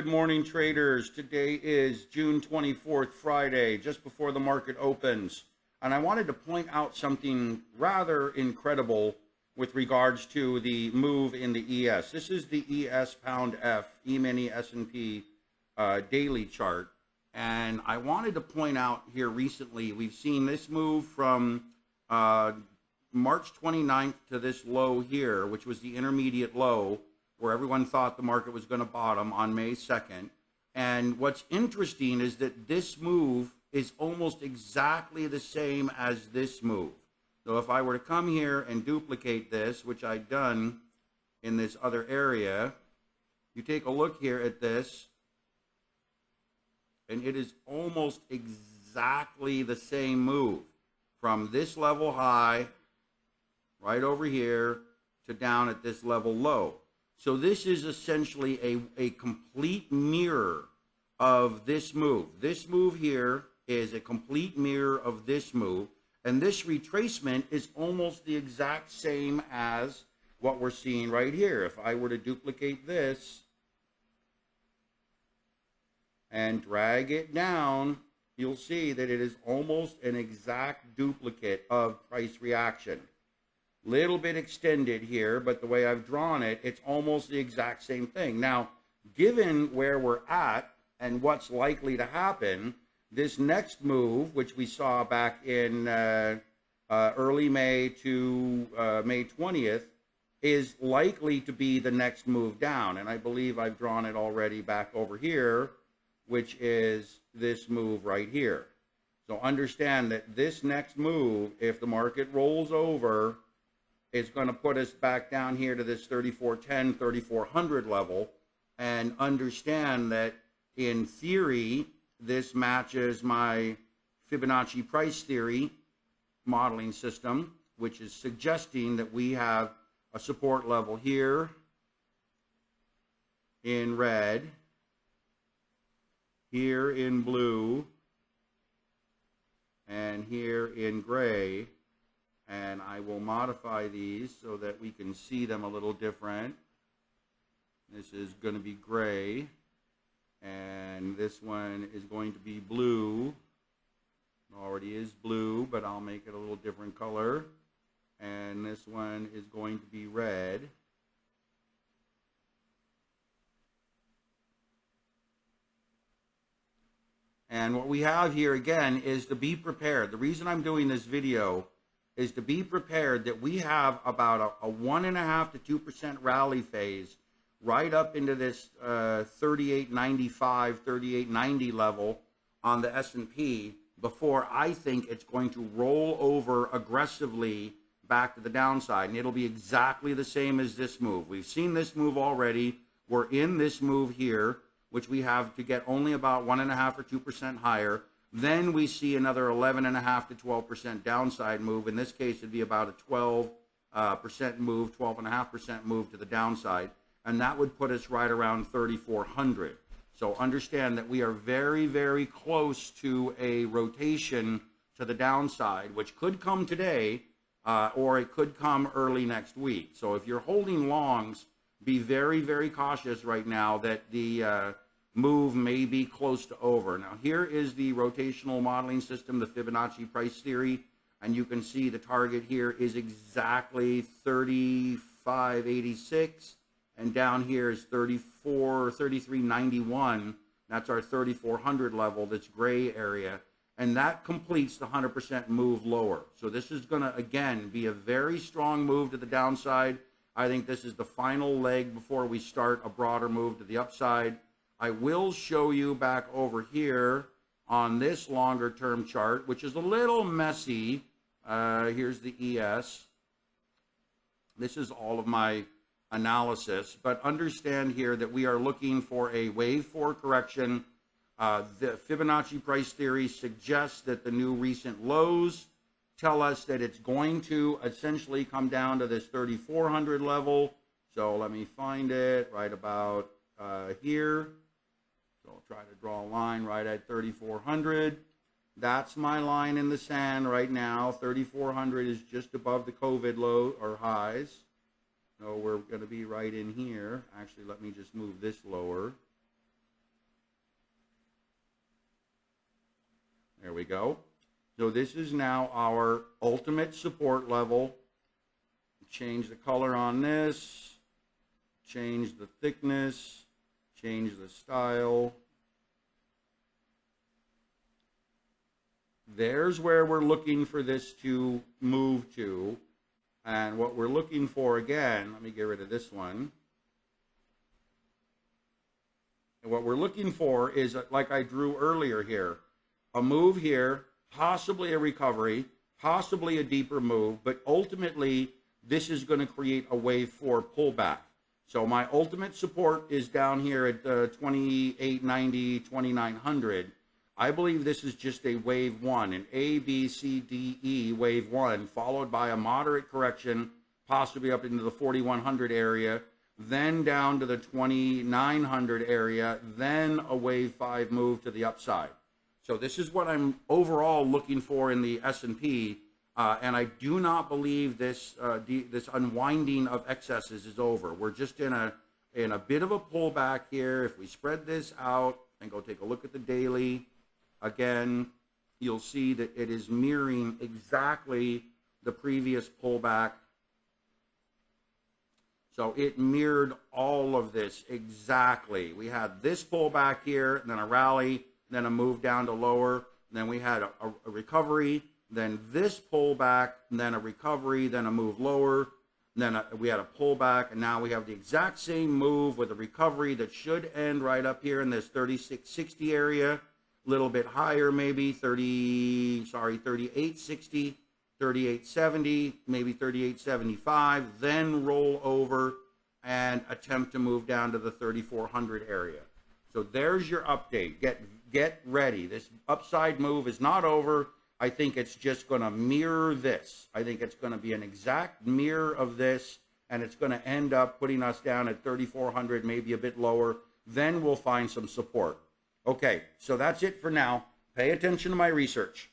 morning, traders. Today is June 24th, Friday, just before the market opens. And I wanted to point out something rather incredible with regards to the move in the ES. This is the ES Pound F, E-mini S&P daily chart. And I wanted to point out here recently, we've seen this move from March 29th to this low here, which was the intermediate low, where everyone thought the market was going to bottom on May 2nd. And what's interesting is that this move is almost exactly the same as this move. So if I were to come here and duplicate this, which I've done in this other area, you take a look here at this, and it is almost exactly the same move from this level high right over here to down at this level low. So this is essentially a complete mirror of this move. This move here is a complete mirror of this move. And this retracement is almost the exact same as what we're seeing right here. If I were to duplicate this and drag it down, you'll see that it is almost an exact duplicate of price reaction. Little bit extended here, but the way I've drawn it, it's almost the exact same thing. Now, given where we're at and what's likely to happen, this next move, which we saw back in early May to May 20th, is likely to be the next move down. And I believe I've drawn it already back over here, which is this move right here. So understand that this next move, if the market rolls over, it's going to put us back down here to this 3410, 3400 level, and understand that in theory, this matches my Fibonacci price theory modeling system, which is suggesting that we have a support level here in red, here in blue, and here in gray. And I will modify these so that we can see them a little different. This is going to be gray, and this one is going to be blue. It already is blue, but I'll make it a little different color. And this one is going to be red. And what we have here again is to be prepared. The reason I'm doing this video is to be prepared that we have about a 1.5 to 2% rally phase right up into this 3895, 3890 level on the S&P before I think it's going to roll over aggressively back to the downside. And it'll be exactly the same as this move. We've seen this move already. We're in this move here, which we have to get only about 1.5 or 2% higher. Then we see another 11.5 to 12% downside move. In this case, it'd be about a 12% move, 12.5% move to the downside. And that would put us right around 3,400. So understand that we are very, very close to a rotation to the downside, which could come today or it could come early next week. So if you're holding longs, be very, very cautious right now that the move may be close to over. Now here is the rotational modeling system, the Fibonacci price theory, and you can see the target here is exactly 35.86, and down here is 33.91. That's our 3,400 level, that's gray area, and that completes the 100% move lower. So this is going to again be a very strong move to the downside. I think this is the final leg before we start a broader move to the upside. I will show you back over here on this longer term chart, which is a little messy. Here's the ES. This is all of my analysis, but understand here that we are looking for a wave 4 correction. The Fibonacci price theory suggests that the new recent lows tell us that it's going to essentially come down to this 3,400 level. So let me find it right about here. So I'll try to draw a line right at 3,400. That's my line in the sand right now. 3,400 is just above the COVID low or highs. So we're going to be right in here. Actually, let me just move this lower. There we go. So this is now our ultimate support level. Change the color on this, change the thickness, change the style. There's where we're looking for this to move to. And what we're looking for again, let me get rid of this one. And what we're looking for is, like I drew earlier here, a move here, possibly a recovery, possibly a deeper move, but ultimately this is going to create a wave 4 pullback. So my ultimate support is down here at 2890, 2900. I believe this is just a wave 1, an A, B, C, D, E wave 1, followed by a moderate correction, possibly up into the 4100 area, then down to the 2900 area, then a wave 5 move to the upside. So this is what I'm overall looking for in the S&P, and I do not believe this this unwinding of excesses is over. We're just in a bit of a pullback here. If we spread this out and go take a look at the daily, again, you'll see that it is mirroring exactly the previous pullback. So it mirrored all of this exactly. We had this pullback here, then a rally, then a move down to lower, then we had a recovery, then this pullback, then a recovery, then a move lower, then we had a pullback, and now we have the exact same move with a recovery that should end right up here in this 3660 area, a little bit higher maybe, 3860, 3870, maybe 3875, then roll over and attempt to move down to the 3400 area. So there's your update. Get ready. This upside move is not over. I think it's just going to mirror this. I think it's going to be an exact mirror of this, and it's going to end up putting us down at 3400, maybe a bit lower. Then we'll find some support. Okay, so that's it for now. Pay attention to my research.